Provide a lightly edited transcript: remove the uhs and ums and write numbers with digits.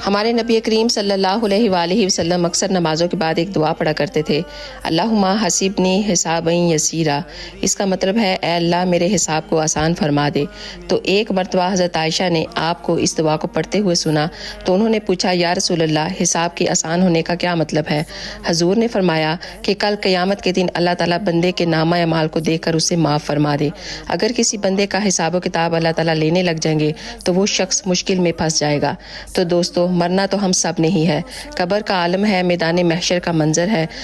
हमारे नबी करीम सल्लल्लाहु अलैहि वसल्लम अक्सर नमाज़ों के बाद एक दुआ पढ़ा करते थे, अल्लाहुम्मा हसीबनी हिसाबन यसीरा। इसका मतलब है, ए अल्लाह मेरे हिसाब को आसान फरमा दे। तो एक मरतबा हज़रत आयशा ने आपको इस दुआ को पढ़ते हुए सुना तो उन्होंने पूछा, या रसूल अल्लाह, हिसाब के आसान होने का क्या मतलब है? हजूर ने फरमाया कि कल क़यामत के दिन अल्लाह ताला बंदे के नामा अमाल को देखकर उसे माफ़ फरमा दे। अगर किसी बंदे का हिसाब किताब अल्लाह ताला लेने लग जाएंगे तो वो शख्स मुश्किल में फंस जाएगा। तो दोस्तों, मरना तो हम सब ने ही है। कब्र का आलम है, मैदान महशर का मंजर है।